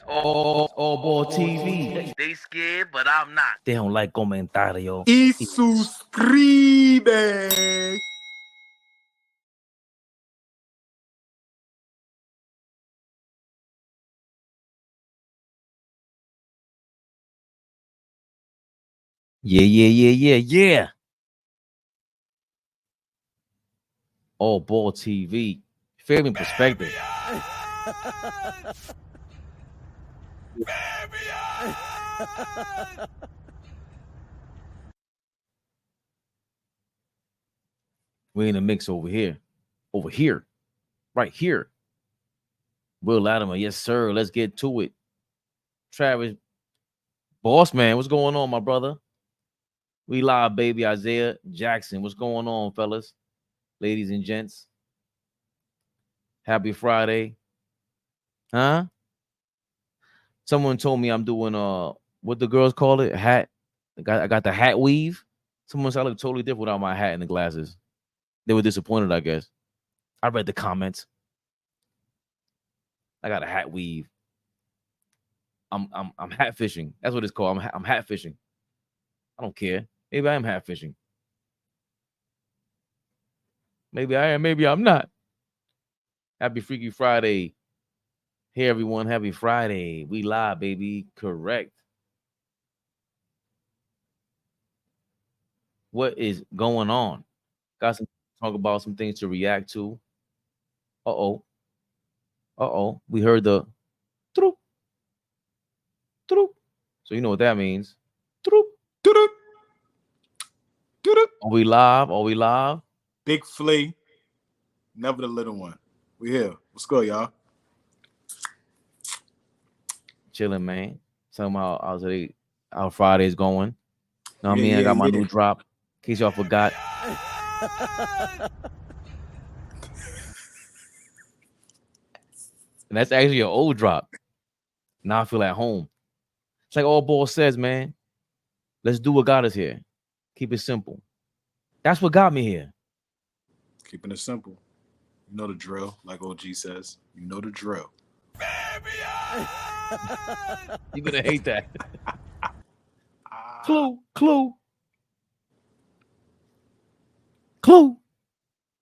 AllBall TV. They scared, but I'm not. They don't like comentario. Y suscribe. Yeah. AllBall TV. Fabian PerspecTV. We in the mix over here. Right here. Will Latimer, yes, sir. Let's get to it. Travis, boss man, what's going on, my brother? We live, baby. Isaiah Jackson, what's going on, fellas, ladies and gents? Happy Friday. Huh? Someone told me I'm doing what the girls call it, hat. I got the hat weave. Someone said I look totally different without my hat and the glasses. They were disappointed, I guess. I read the comments. I got a hat weave. I'm hat fishing. That's what it's called. I'm hat fishing. I don't care. Maybe I am hat fishing. Maybe I am. Maybe I'm not. Happy Freaky Friday. Hey everyone, happy Friday. We live, baby. Correct. What is going on? Got some talk about some things to react to. Uh-oh. We heard the troop. So you know what that means. Troop. Are we live? Big Flea. Never the little one. We here. Let's go, y'all. Chilling, man. Somehow our Friday's going. Know what I mean? I got my new drop. In case y'all forgot. And that's actually an old drop. Now I feel at home. It's like AllBall says, man. Let's do what got us here. Keep it simple. That's what got me here. Keeping it simple. You know the drill, like OG says. You know the drill. You're gonna hate that. Clue.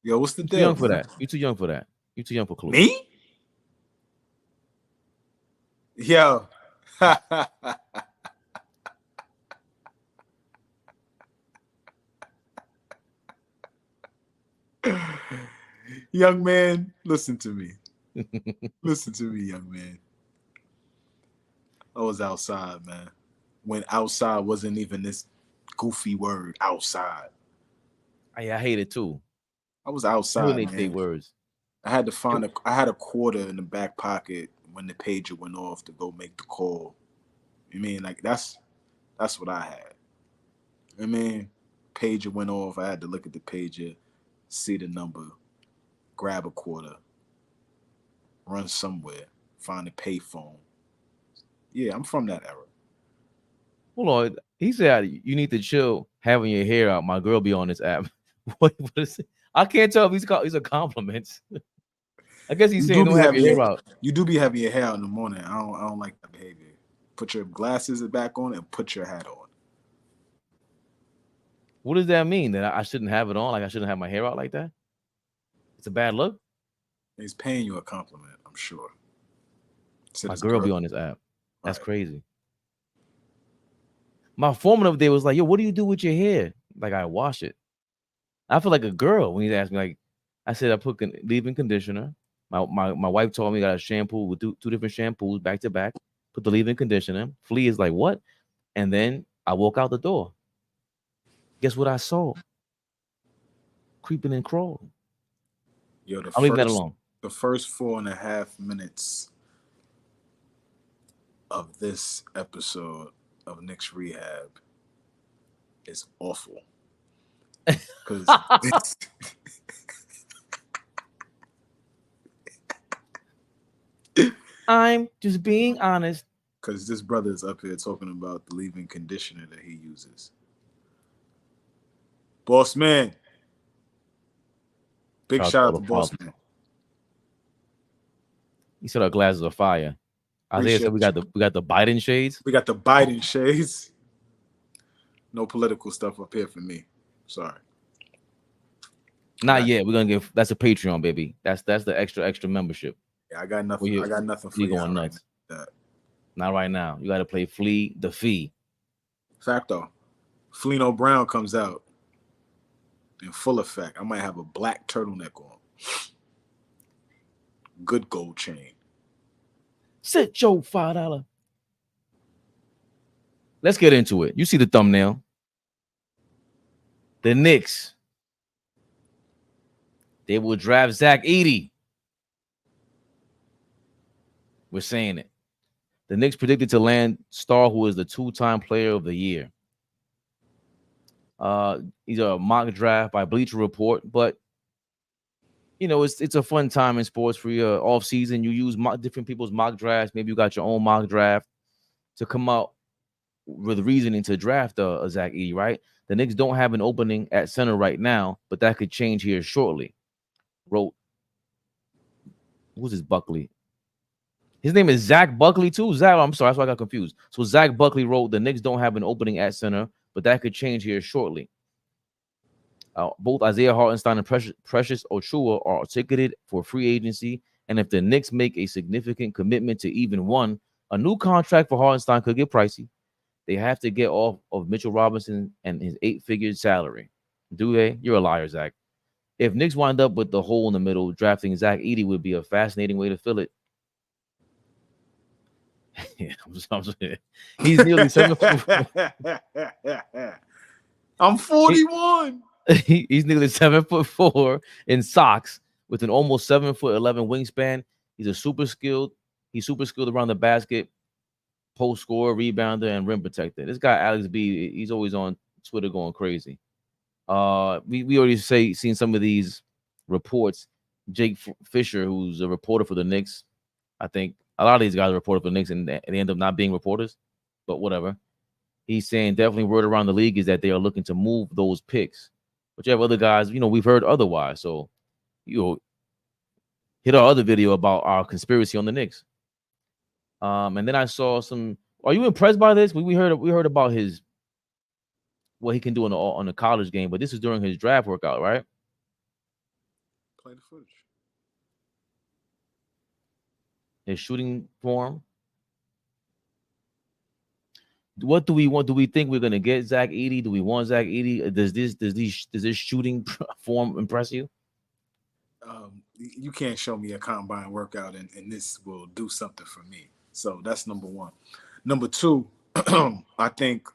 Yo, what's the deal? Too young for that. You too young for that. You too young for Clue. Me? Yo. Young man, listen to me. Listen to me, young man. I was outside, man. When outside wasn't even this goofy word, outside. I hate it too. I was outside, They man. say words. I had to find I had a quarter in the back pocket when the pager went off to go make the call. I mean, like that's what I had. I mean, pager went off. I had to look at the pager, see the number, grab a quarter, run somewhere, find a payphone. Yeah, I'm from that era. Hold on. He said you need to chill having your hair out. My girl be on this app. What is it? I can't tell if these are compliments. I guess he's saying don't have your hair out. You do be having your hair out in the morning. I don't like that behavior. Put your glasses back on and put your hat on. What does that mean? That I shouldn't have it on? Like I shouldn't have my hair out like that? It's a bad look? He's paying you a compliment, I'm sure. My girl be on this app. That's crazy. My foreman of the day was like, yo, what do you do with your hair? Like, I wash it. I feel like a girl when he asked me, like, I said I put leave-in conditioner. My wife told me I got a shampoo with two different shampoos back to back. Put the leave-in conditioner. Flea is like, what? And then I walk out the door. Guess what I saw? Creeping and crawling. Yo, I'll leave that alone. The first 4.5 minutes of this episode of Knicks Rehab is awful. Because I'm just being honest. Because this brother is up here talking about the leave-in conditioner that he uses. Boss man. Big shout out to Boss man. He said our glasses are fire. Isaiah said we got the Biden shades. We got the Biden shades. No political stuff up here for me. Sorry. Not yet. We're gonna give that's a Patreon, baby. That's the extra membership. Yeah, I got nothing. I got nothing for you. Going nuts. Right, not right now. You got to play Flea the Fee. Facto. Fleano Brown comes out in full effect. I might have a black turtleneck on. Good gold chain. Set your $5. Let's get into it. You see the thumbnail. The Knicks. They will draft Zach Edey. We're saying it. The Knicks predicted to land star who is the 2-time player of the year. He's a mock draft by Bleacher Report, but you know it's a fun time in sports for your off season. You use different people's mock drafts. Maybe you got your own mock draft to come out with reasoning to draft a Zach Edey, right? The Knicks don't have an opening at center right now, but that could change here shortly. Wrote, who's this Buckley? His name is Zach Buckley too. Zach, I'm sorry, that's why I got confused. So Zach Buckley wrote, the Knicks don't have an opening at center, but that could change here shortly. Both Isaiah Hartenstein and Precious Achiuwa are ticketed for free agency, and if the Knicks make a significant commitment to even one, a new contract for Hartenstein could get pricey. They have to get off of Mitchell Robinson and his 8-figure salary. Do they? You're a liar, Zach. If Knicks wind up with the hole in the middle, drafting Zach Edey would be a fascinating way to fill it. He's nearly 7 foot. I'm 41. He's nearly 7'4" in socks with an almost 7'11" wingspan. He's super skilled around the basket, post scorer, rebounder, and rim protector. This guy Alex B, he's always on Twitter going crazy. We already seen some of these reports. Jake Fisher, who's a reporter for the Knicks, I think a lot of these guys are reported for the Knicks and they end up not being reporters, but whatever. He's saying definitely word around the league is that they are looking to move those picks. But you have other guys, we've heard otherwise. So, hit our other video about our conspiracy on the Knicks. And then I saw some. Are you impressed by this? We heard about what he can do on the college game, but this is during his draft workout, right? Play the footage. His shooting form. What do we want? Do we think we're gonna get Zach Edey? Do we want Zach Edey? Does this shooting form impress you? You can't show me a combine workout and this will do something for me. So that's number one. Number two, I think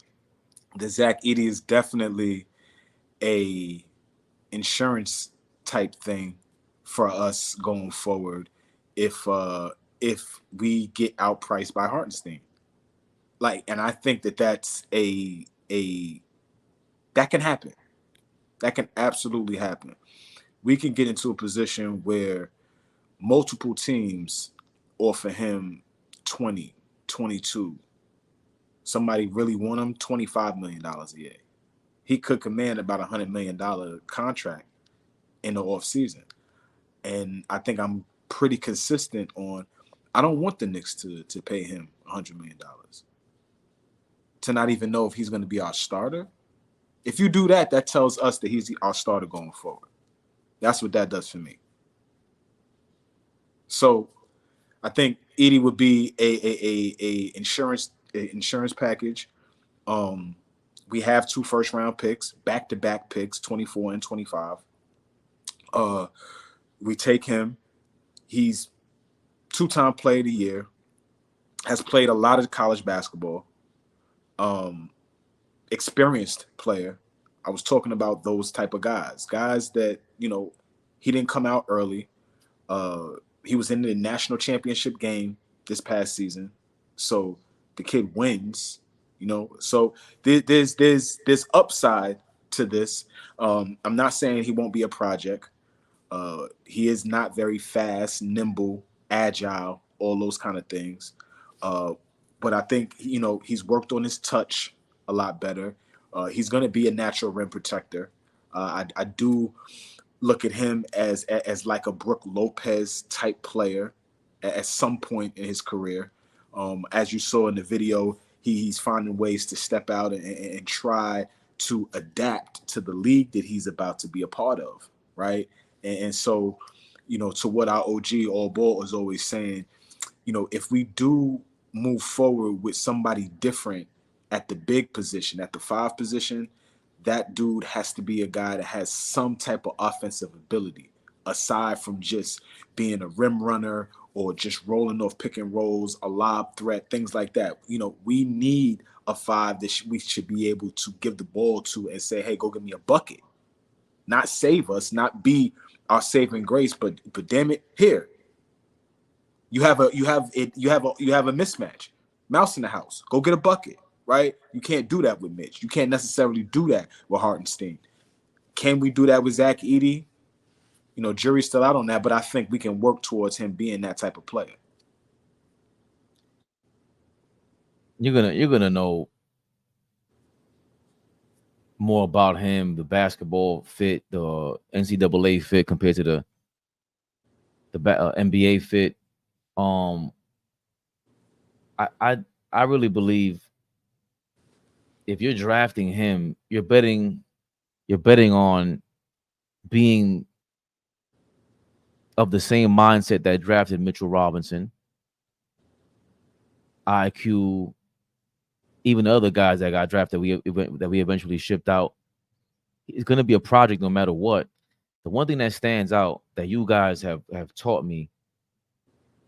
that Zach Edey is definitely a insurance type thing for us going forward if we get outpriced by Hartenstein. And I think that's that can happen. That can absolutely happen. We can get into a position where multiple teams offer him 20, 22. Somebody really want him $25 million a year. He could command about $100 million contract in the offseason. And I think I'm pretty consistent on I don't want the Knicks to pay him $100 million. To not even know if he's going to be our starter. If you do that, that tells us that he's our starter going forward. That's what that does for me. So I think Edey would be a insurance package. We have 2 first-round picks, back-to-back picks, 24 and 25. We take him. He's 2-time player of the year, has played a lot of college basketball. Experienced player. I was talking about those type of guys that, he didn't come out early. He was in the national championship game this past season. So the kid wins, so there's upside to this. I'm not saying he won't be a project. He is not very fast, nimble, agile, all those kind of things. But I think, he's worked on his touch a lot better. He's going to be a natural rim protector. I do look at him as like a Brook Lopez type player at some point in his career. As you saw in the video, he's finding ways to step out and try to adapt to the league that he's about to be a part of, right? And so, to what our OG AllBall is always saying, if we do move forward with somebody different at the big position, at the 5 position, that dude has to be a guy that has some type of offensive ability aside from just being a rim runner or just rolling off pick and rolls, a lob threat, things like that. We need a 5 that we should be able to give the ball to and say, hey, go get me a bucket. Not save us, not be our saving grace, but damn it, here. You have a mismatch. Mouse in the house. Go get a bucket, right? You can't do that with Mitch. You can't necessarily do that with Hartenstein. Can we do that with Zach Edey? Jury's still out on that, but I think we can work towards him being that type of player. You're gonna know more about him, the basketball fit, the NCAA fit compared to the NBA fit. I really believe if you're drafting him, you're betting on being of the same mindset that drafted Mitchell Robinson, IQ, even the other guys that got drafted that we eventually shipped out. It's going to be a project no matter what. The one thing that stands out that you guys have taught me,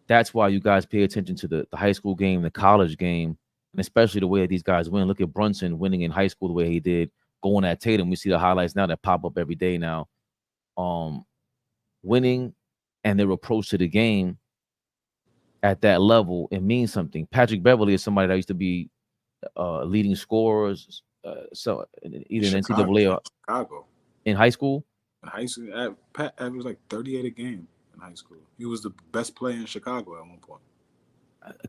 that's why you guys pay attention to the high school game, the college game, and especially the way that these guys win. Look at Brunson winning in high school the way he did, going at Tatum. We see the highlights now that pop up every day now. Winning and their approach to the game at that level, it means something. Patrick Beverly is somebody that used to be leading scorers, so either in NCAA or Chicago in high school. In high school, Pat averaged like 38 a game in high school. He was the best player in Chicago at one point.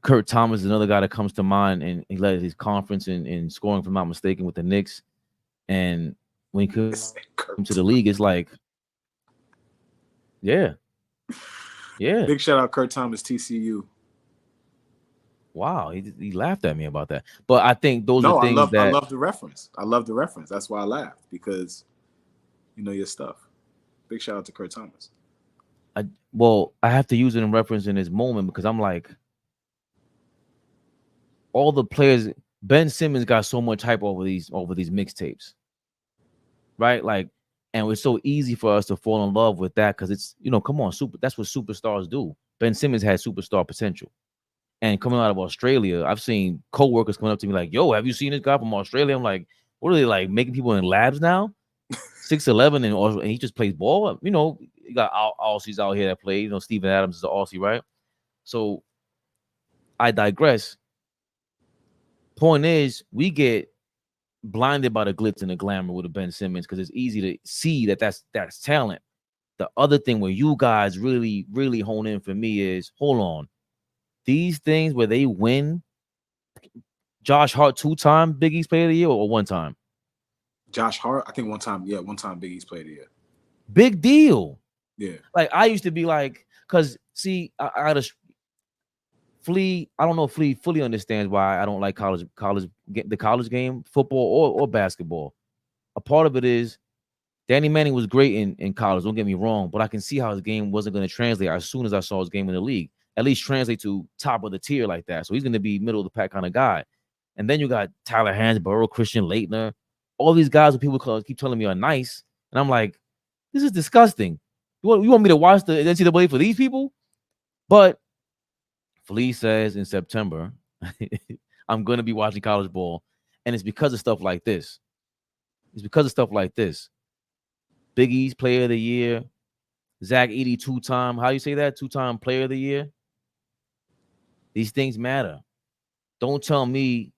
Kurt Thomas is another guy that comes to mind, and he led his conference in scoring, if I'm not mistaken, with the Knicks. And when he comes to the league, it's like, yeah. Big shout out Kurt Thomas, TCU. Wow, he laughed at me about that. But I think those are things I love the reference. I love the reference. That's why I laughed, because you know your stuff. Big shout out to Kurt Thomas. I have to use it in reference in this moment because I'm like, all the players, Ben Simmons got so much hype over these mixtapes, right? Like, and it's so easy for us to fall in love with that because it's, come on, that's what superstars do. Ben Simmons had superstar potential. And coming out of Australia, I've seen coworkers coming up to me like, yo, have you seen this guy from Australia? I'm like, what are they, like, making people in labs now? 6'11", and he just plays ball. You got Aussies out here that play. Steven Adams is an Aussie, right? So I digress. Point is, we get blinded by the glitz and the glamour with a Ben Simmons because it's easy to see that's talent. The other thing where you guys really, really hone in for me is, hold on. These things where they win, Josh Hart 2-time Big East Player of the Year or 1 time? Josh Hart, I think 1 time, yeah, 1 time Big East Player of the Year. Big deal. Yeah. Like, I used to be like, because see, I Flea, I don't know if Flea fully understands why I don't like the college game, football or basketball. A part of it is Danny Manning was great in college, don't get me wrong, but I can see how his game wasn't going to translate as soon as I saw his game in the league. At least translate to top of the tier like that. So he's going to be middle of the pack kind of guy. And then you got Tyler Hansborough, Christian Laettner, all these guys who people keep telling me are nice. And I'm like, this is disgusting. You want me to watch the NCAA for these people? But Flea says in September, I'm going to be watching college ball. And it's because of stuff like this. Big East Player of the Year. Zach Edey 2-time. How do you say that? 2-time Player of the Year. These things matter. Don't tell me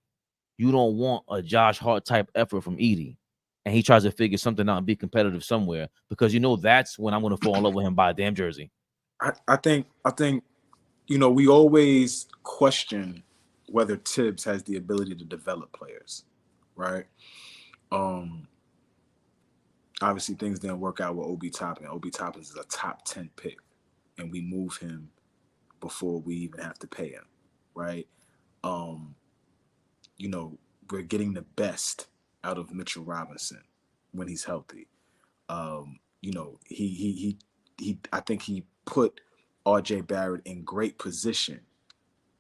you don't want a Josh Hart type effort from Edey, and he tries to figure something out and be competitive somewhere, because that's when I'm going to fall in love with him by a damn jersey. I think we always question whether Tibbs has the ability to develop players, right? Obviously things didn't work out with Obi Toppin. Obi Toppin is a top 10 pick, and we move him before we even have to pay him, right? you know, we're getting the best out of Mitchell Robinson when he's healthy. You know, he I think he put RJ Barrett in great position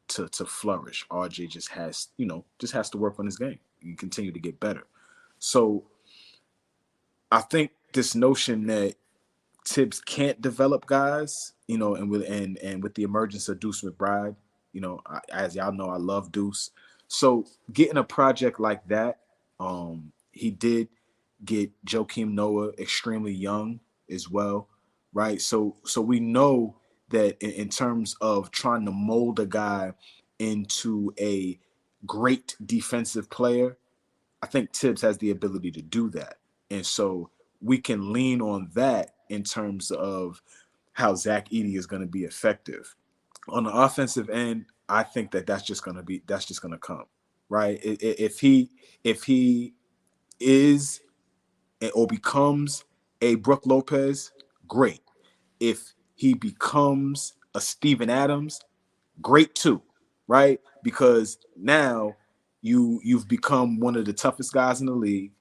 to flourish. RJ just has, you know, just has to work on his game and continue to get better. So I think this notion that Tibbs can't develop guys, you know, and with the emergence of Deuce McBride, you know, as y'all know, I love Deuce. So getting a project like that, he did get Joakim Noah extremely young as well, right? So we know that in terms of trying to mold a guy into a great defensive player, I think Tibbs has the ability to do that. And so we can lean on that in terms of how Zach Edey is going to be effective. On the offensive end, I think that's just going to come, right? If he is or becomes a Brook Lopez, great. If he becomes a Steven Adams, great too, right? Because now you've become one of the toughest guys in the league.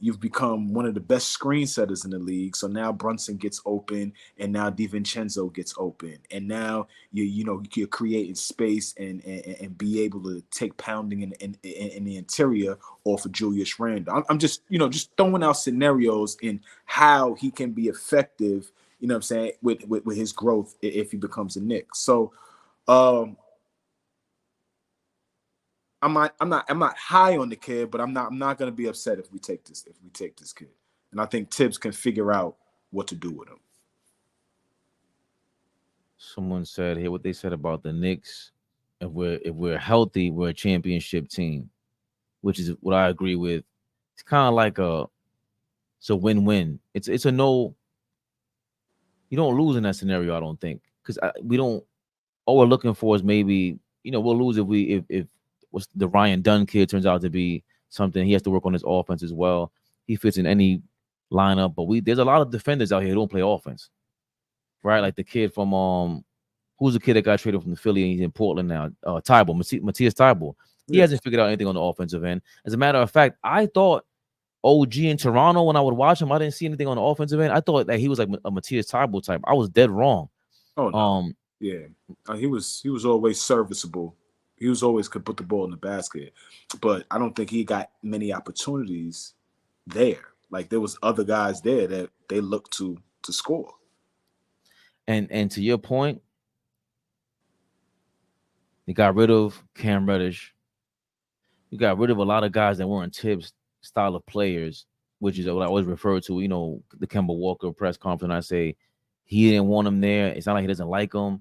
You've become one of the best screen setters in the league. So now Brunson gets open, and now DiVincenzo gets open, and now you're creating space and be able to take pounding in the interior off of Julius Randle. I'm just just throwing out scenarios in how he can be effective. You know what I'm saying with his growth if he becomes a Knick. So. I'm not high on the kid, but I'm not gonna be upset if we take this kid. And I think Tibbs can figure out what to do with him. Someone said here what they said about the Knicks. If we're healthy, we're a championship team, which is what I agree with. It's kind of like it's a win-win. It's a no. You don't lose in that scenario, I don't think, because we don't. All we're looking for is maybe we'll lose if what's the Ryan Dunn kid turns out to be something. He has to work on his offense as well. He fits in any lineup, but there's a lot of defenders out here who don't play offense, right? Like the kid from who's the kid that got traded from the Philly and he's in Portland now? Matthias Thybulle. He hasn't figured out anything on the offensive end. As a matter of fact, I thought OG in Toronto, when I would watch him, I didn't see anything on the offensive end. I thought that he was like a Matthias Thybulle type. I was dead wrong. Oh no. Yeah, he was always serviceable. He was always could put the ball in the basket, but I don't think he got many opportunities there. Like there was other guys there that they looked to score. And to your point, they got rid of Cam Reddish. You got rid of a lot of guys that weren't Tibbs style of players, which is what I always refer to. The Kemba Walker press conference. I say he didn't want him there. It's not like he doesn't like him.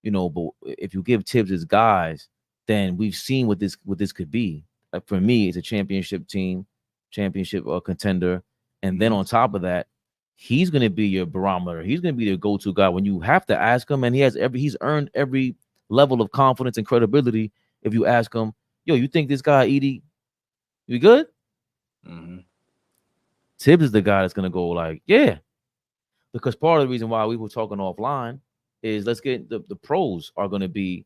But if you give Tibbs his guys, then we've seen what this could be. Like for me, it's a championship team, championship contender, and then on top of that, he's going to be your barometer. He's going to be the go-to guy when you have to ask him, and he's earned every level of confidence and credibility. If you ask him, yo, you think this guy Edey, you good? Mm-hmm. Tibbs is the guy that's going to go like, yeah, because part of the reason why we were talking offline is let's get the pros are going to be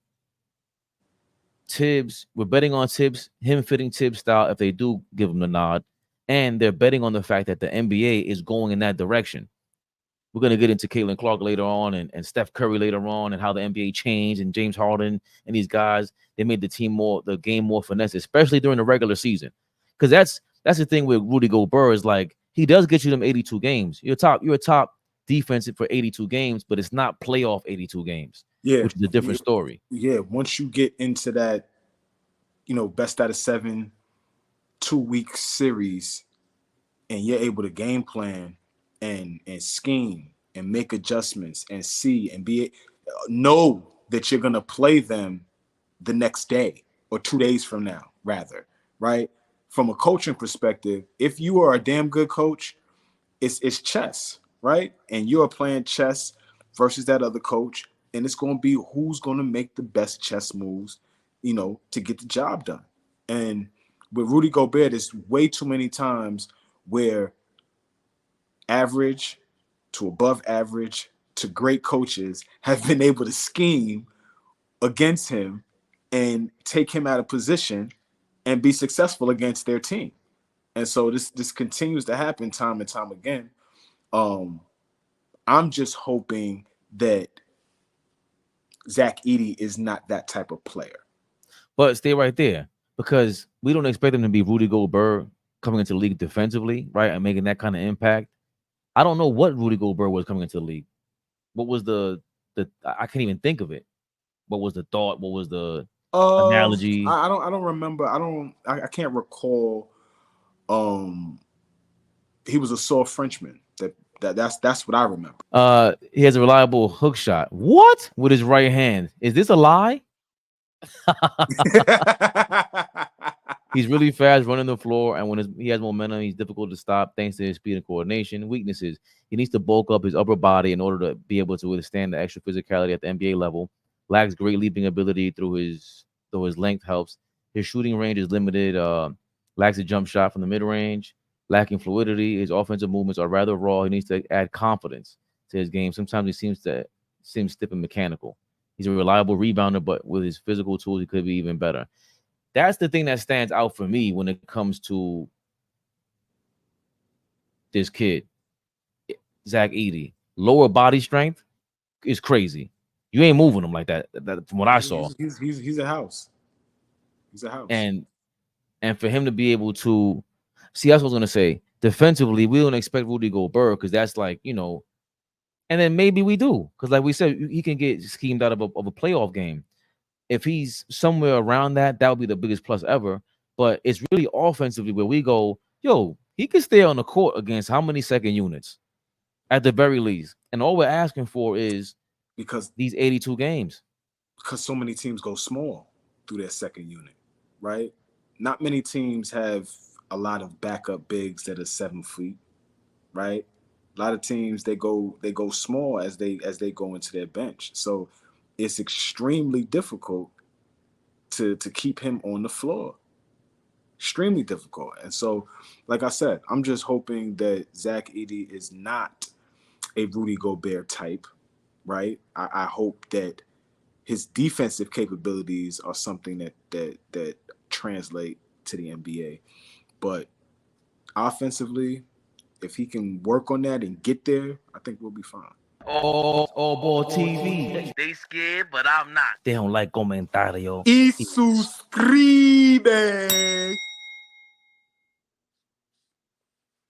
Tibbs. We're betting on Tibbs, him fitting Tibbs style if they do give him the nod. And they're betting on the fact that the NBA is going in that direction. We're going to get into Caitlin Clark later on and Steph Curry later on and how the NBA changed and James Harden and these guys, they made the game more finesse, especially during the regular season. Because that's the thing with Rudy Gobert is like he does get you them 82 games. You're a top defense for 82 games, but it's not playoff 82 games, which is a different story. Yeah, once you get into that, best out of 7 2-week series, and you're able to game plan and scheme and make adjustments and see and know that you're gonna play them the next day or 2 days from now, rather, right? From a coaching perspective, if you are a damn good coach, it's chess, right? And you are playing chess versus that other coach, and it's going to be who's going to make the best chess moves, to get the job done. And with Rudy Gobert, there's way too many times where average to above average to great coaches have been able to scheme against him and take him out of position and be successful against their team. And so this continues to happen time and time again. I'm just hoping that Zach Edey is not that type of player. But stay right there, because we don't expect him to be Rudy Gobert coming into the league defensively, right, and making that kind of impact. I don't know what Rudy Gobert was coming into the league. What was the I can't even think of it. What was the thought? What was the analogy? I don't remember. I can't recall. He was a soft Frenchman. That's what I remember. He has a reliable hook shot. What? With his right hand. Is this a lie? He's really fast running the floor, and when he has momentum, he's difficult to stop thanks to his speed and coordination. Weaknesses: he needs to bulk up his upper body in order to be able to withstand the extra physicality at the NBA level. Lacks great leaping ability though his length helps. His shooting range is limited. Lacks a jump shot from the mid range. Lacking fluidity. His offensive movements are rather raw. He needs to add confidence to his game. Sometimes he seems stiff and mechanical. He's a reliable rebounder, but with his physical tools, he could be even better. That's the thing that stands out for me when it comes to this kid, Zach Edey. Lower body strength is crazy. You ain't moving him like that from what I saw. He's a house. He's a house. And for him to be able to see, that's what I was gonna say. Defensively, we don't expect Rudy Gobert because that's like, and then maybe we do because, like we said, he can get schemed out of a playoff game. If he's somewhere around that would be the biggest plus ever. But it's really offensively where we go, yo, he could stay on the court against how many second units at the very least. And all we're asking for is because these 82 games. Because so many teams go small through their second unit, right? Not many teams have a lot of backup bigs that are 7 feet, right? A lot of teams they go small as they go into their bench. So it's extremely difficult to keep him on the floor. Extremely difficult. And so, like I said, I'm just hoping that Zach Edey is not a Rudy Gobert type, right? I hope that his defensive capabilities are something that translate to the NBA. But offensively, if he can work on that and get there, I think we'll be fine. AllBall TV. They scared, but I'm not. They don't like comentario. Y suscribe.